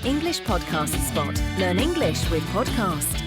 English Podcast Spot. Learn English with podcast.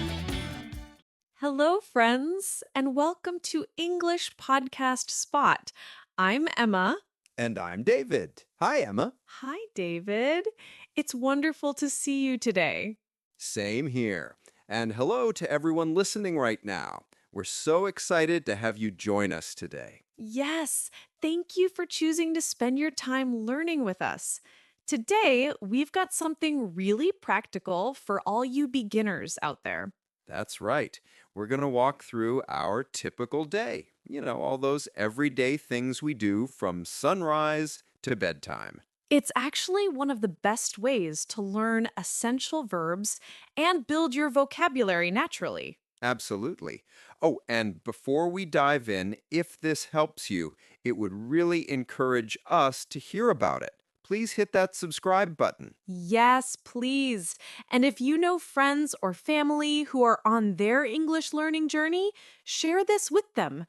Hello, friends, and welcome to English Podcast Spot. I'm Emma. And I'm David. Hi, Emma. Hi, David. It's wonderful to see you today. Same here. And hello to everyone listening right now. We're so excited to have you join us today. Yes, thank you for choosing to spend your time learning with us. Today, we've got something really practical for all you beginners out there. That's right. We're going to walk through our typical day. You know, all those everyday things we do from sunrise to bedtime. It's actually one of the best ways to learn essential verbs and build your vocabulary naturally. Absolutely. Oh, and before we dive in, if this helps you, it would really encourage us to hear about it. Please hit that subscribe button. Yes, please. And if you know friends or family who are on their English learning journey, share this with them.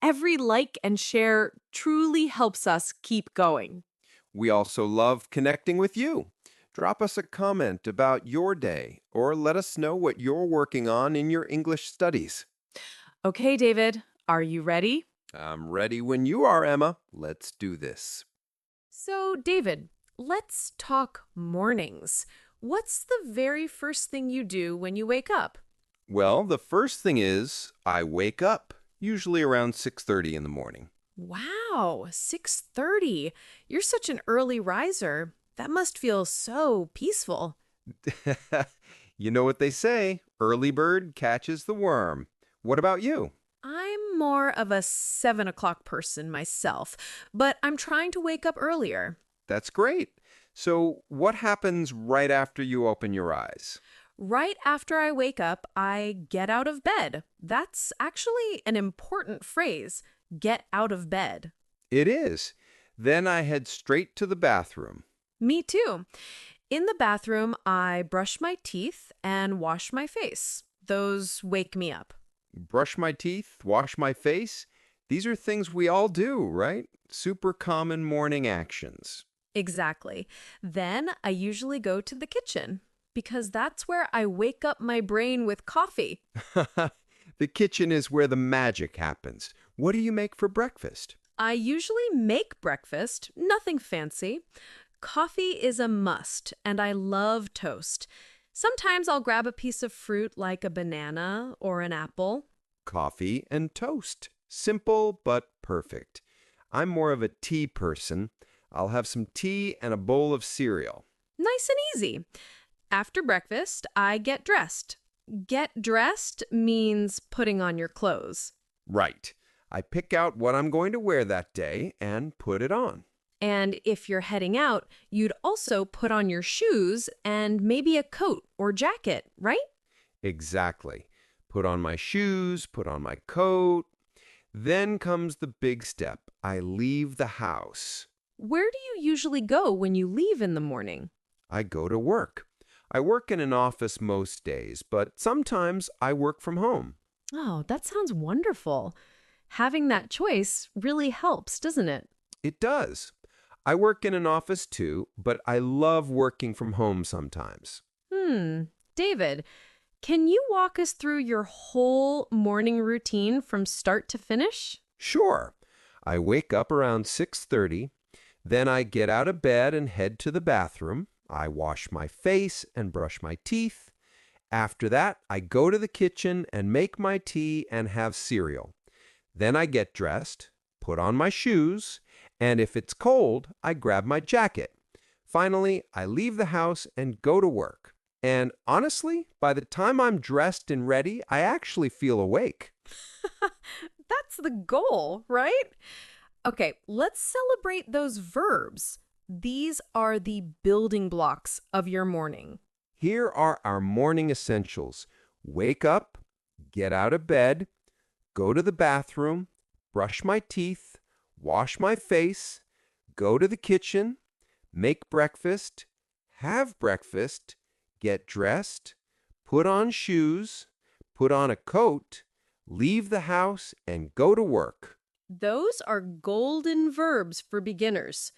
Every like and share truly helps us keep going. We also love connecting with you. Drop us a comment about your day or let us know what you're working on in your English studies. Okay, David, are you ready? I'm ready when you are, Emma. Let's do this. So, David, let's talk mornings. What's the very first thing you do when you wake up? Well, the first thing is I wake up, usually around 6:30 in the morning. Wow, 6:30. You're such an early riser. That must feel so peaceful. You know what they say, early bird catches the worm. What about you? I'm more of a 7 o'clock person myself, but I'm trying to wake up earlier. That's great. So what happens right after you open your eyes? Right after I wake up, I get out of bed. That's actually an important phrase, get out of bed. It is. Then I head straight to the bathroom. Me too. In the bathroom, I brush my teeth and wash my face. Those wake me up. Brush my teeth, wash my face. These are things we all do, right? Super common morning actions. Exactly. Then I usually go to the kitchen because that's where I wake up my brain with coffee. The kitchen is where the magic happens. What do you make for breakfast? I usually make breakfast, nothing fancy. Coffee is a must, and I love toast. Sometimes I'll grab a piece of fruit like a banana or an apple. Coffee and toast. Simple but perfect. I'm more of a tea person. I'll have some tea and a bowl of cereal. Nice and easy. After breakfast, I get dressed. Get dressed means putting on your clothes. Right. I pick out what I'm going to wear that day and put it on. And if you're heading out, you'd also put on your shoes and maybe a coat or jacket, right? Exactly. Put on my shoes, put on my coat. Then comes the big step. I leave the house. Where do you usually go when you leave in the morning? I go to work. I work in an office most days, but sometimes I work from home. Oh, that sounds wonderful. Having that choice really helps, doesn't it? It does. I work in an office too, but I love working from home sometimes. David, can you walk us through your whole morning routine from start to finish? Sure. I wake up around 6:30. Then I get out of bed and head to the bathroom. I wash my face and brush my teeth. After that, I go to the kitchen and make my tea and have cereal. Then I get dressed, put on my shoes, and if it's cold, I grab my jacket. Finally, I leave the house and go to work. And honestly, by the time I'm dressed and ready, I actually feel awake. That's the goal, right? Okay, let's celebrate those verbs. These are the building blocks of your morning. Here are our morning essentials. Wake up, get out of bed, go to the bathroom, brush my teeth, wash my face, go to the kitchen, make breakfast, have breakfast, get dressed, put on shoes, put on a coat, leave the house, and go to work. Those are golden verbs for beginners.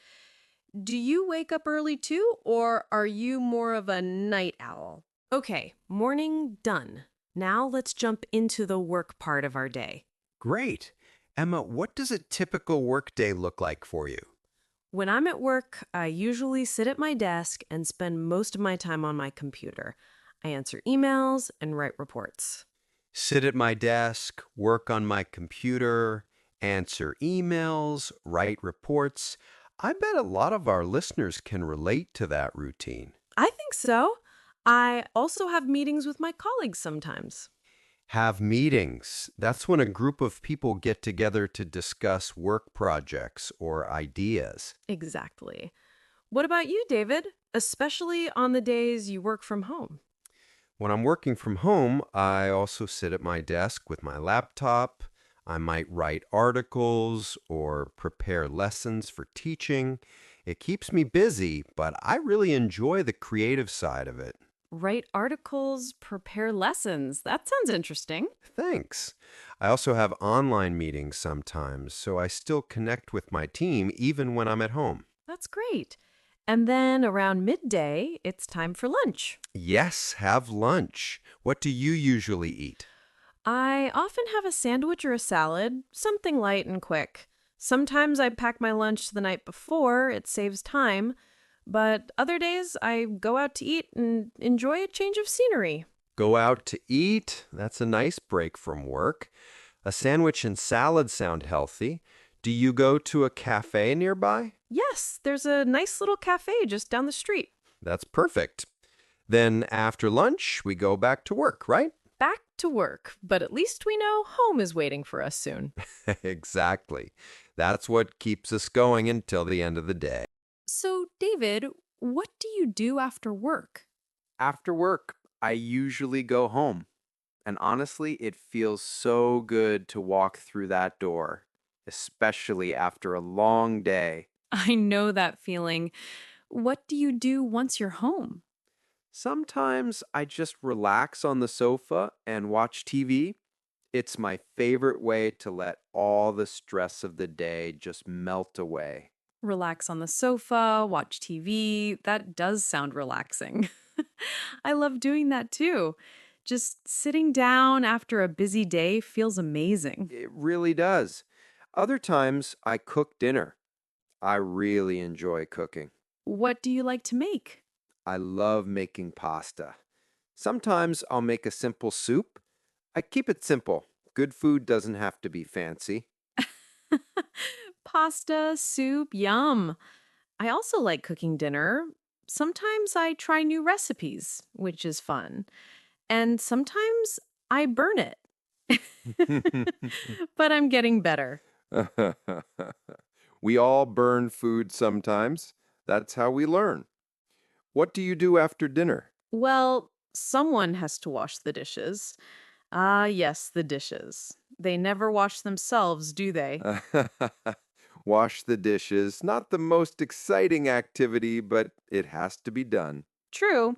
Do you wake up early too, or are you more of a night owl? Okay, morning done. Now let's jump into the work part of our day. Great. Emma, what does a typical workday look like for you? When I'm at work, I usually sit at my desk and spend most of my time on my computer. I answer emails and write reports. Sit at my desk, work on my computer, answer emails, write reports. I bet a lot of our listeners can relate to that routine. I think so. I also have meetings with my colleagues sometimes. Have meetings. That's when a group of people get together to discuss work projects or ideas. Exactly. What about you, David? Especially on the days you work from home. When I'm working from home, I also sit at my desk with my laptop. I might write articles or prepare lessons for teaching. It keeps me busy, but I really enjoy the creative side of it. Write articles, prepare lessons. That sounds interesting. Thanks. I also have online meetings sometimes, so I still connect with my team even when I'm at home. That's great. And then around midday, it's time for lunch. Yes, have lunch. What do you usually eat? I often have a sandwich or a salad, something light and quick. Sometimes I pack my lunch the night before, it saves time, but other days I go out to eat and enjoy a change of scenery. Go out to eat? That's a nice break from work. A sandwich and salad sound healthy. Do you go to a cafe nearby? Yes, there's a nice little cafe just down the street. That's perfect. Then after lunch, we go back to work, right? Back to work, but at least we know home is waiting for us soon. Exactly. That's what keeps us going until the end of the day. So, David, what do you do after work? After work, I usually go home. And honestly, it feels so good to walk through that door, especially after a long day. I know that feeling. What do you do once you're home? Sometimes I just relax on the sofa and watch TV. It's my favorite way to let all the stress of the day just melt away. Relax on the sofa, watch TV. That does sound relaxing. I love doing that too. Just sitting down after a busy day feels amazing. It really does. Other times I cook dinner. I really enjoy cooking. What do you like to make? I love making pasta. Sometimes I'll make a simple soup. I keep it simple. Good food doesn't have to be fancy. Pasta, soup, yum. I also like cooking dinner. Sometimes I try new recipes, which is fun. And sometimes I burn it. But I'm getting better. We all burn food sometimes. That's how we learn. What do you do after dinner? Well, someone has to wash the dishes. Ah, yes, the dishes. They never wash themselves, do they? Wash the dishes. Not the most exciting activity, but it has to be done. True.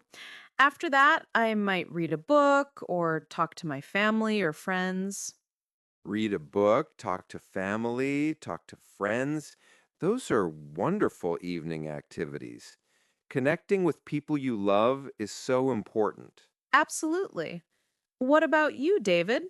After that, I might read a book or talk to my family or friends. Read a book, talk to family, talk to friends. Those are wonderful evening activities. Connecting with people you love is so important. Absolutely. What about you, David?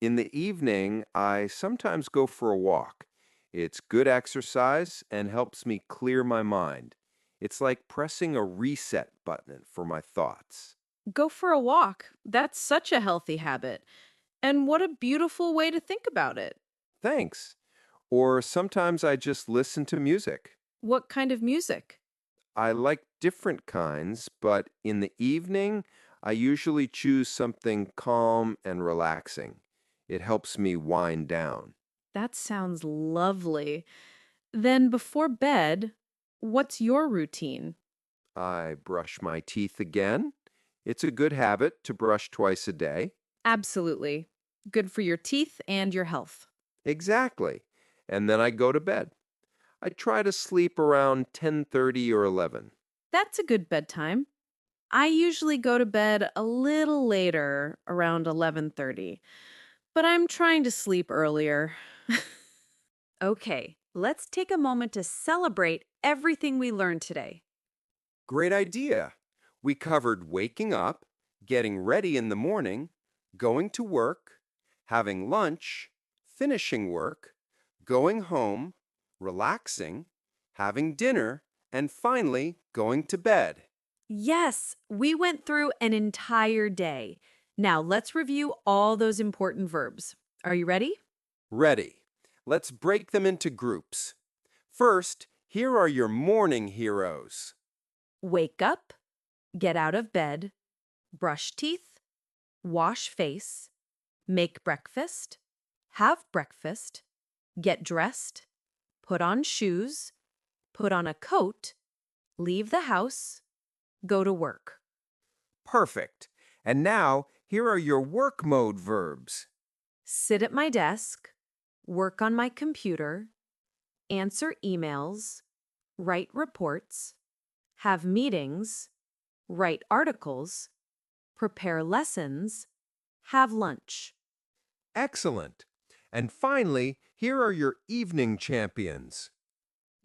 In the evening, I sometimes go for a walk. It's good exercise and helps me clear my mind. It's like pressing a reset button for my thoughts. Go for a walk. That's such a healthy habit. And what a beautiful way to think about it. Thanks. Or sometimes I just listen to music. What kind of music? I like different kinds, but in the evening, I usually choose something calm and relaxing. It helps me wind down. That sounds lovely. Then before bed, what's your routine? I brush my teeth again. It's a good habit to brush twice a day. Absolutely. Good for your teeth and your health. Exactly. And then I go to bed. I try to sleep around 10:30 or 11. That's a good bedtime. I usually go to bed a little later, around 11:30, but I'm trying to sleep earlier. Okay, Let's take a moment to celebrate everything we learned today. Great idea. We covered waking up, getting ready in the morning, going to work, having lunch, finishing work, going home, relaxing, having dinner, and finally going to bed. Yes, we went through an entire day. Now let's review all those important verbs. Are you ready? Ready. Let's break them into groups. First, here are your morning heroes. Wake up, get out of bed, brush teeth, wash face, make breakfast, have breakfast, get dressed, put on shoes, put on a coat, leave the house, go to work. Perfect. And now, here are your work mode verbs. Sit at my desk, work on my computer, answer emails, write reports, have meetings, write articles, prepare lessons, have lunch. Excellent. And finally, here are your evening champions.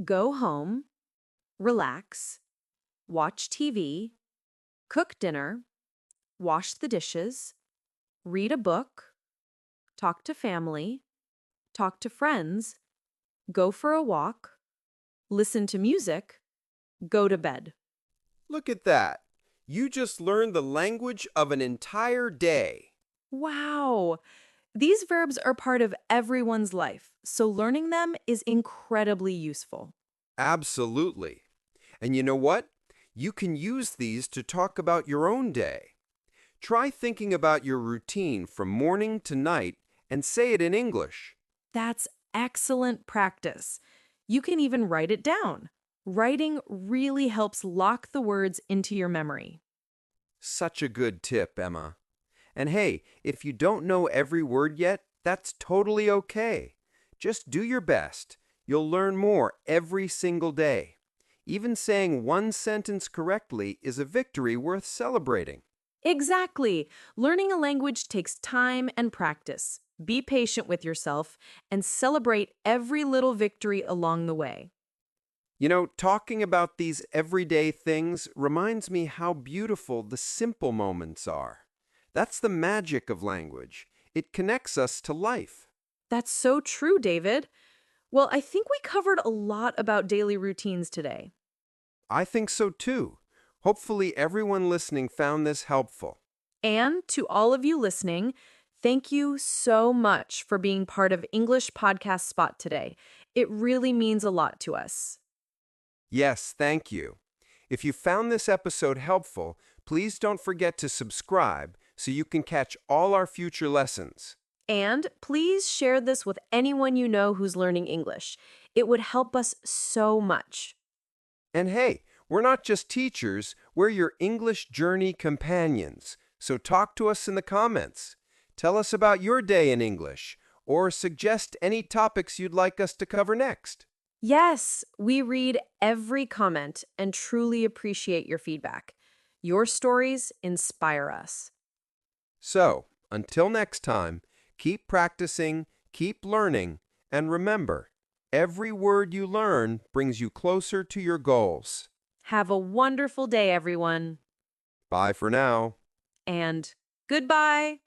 Go home, relax, watch TV, cook dinner, wash the dishes, read a book, talk to family, talk to friends, go for a walk, listen to music, go to bed. Look at that. You just learned the language of an entire day. Wow! These verbs are part of everyone's life, so learning them is incredibly useful. Absolutely. And you know what? You can use these to talk about your own day. Try thinking about your routine from morning to night and say it in English. That's excellent practice. You can even write it down. Writing really helps lock the words into your memory. Such a good tip, Emma. And hey, if you don't know every word yet, that's totally okay. Just do your best. You'll learn more every single day. Even saying one sentence correctly is a victory worth celebrating. Exactly. Learning a language takes time and practice. Be patient with yourself and celebrate every little victory along the way. You know, talking about these everyday things reminds me how beautiful the simple moments are. That's the magic of language. It connects us to life. That's so true, David. Well, I think we covered a lot about daily routines today. I think so too. Hopefully, everyone listening found this helpful. And to all of you listening, thank you so much for being part of English Podcast Spot today. It really means a lot to us. Yes, thank you. If you found this episode helpful, please don't forget to subscribe so you can catch all our future lessons. And please share this with anyone you know who's learning English. It would help us so much. And hey, we're not just teachers, we're your English journey companions. So talk to us in the comments. Tell us about your day in English, or suggest any topics you'd like us to cover next. Yes, we read every comment and truly appreciate your feedback. Your stories inspire us. So, until next time, keep practicing, keep learning, and remember, every word you learn brings you closer to your goals. Have a wonderful day, everyone. Bye for now. And goodbye.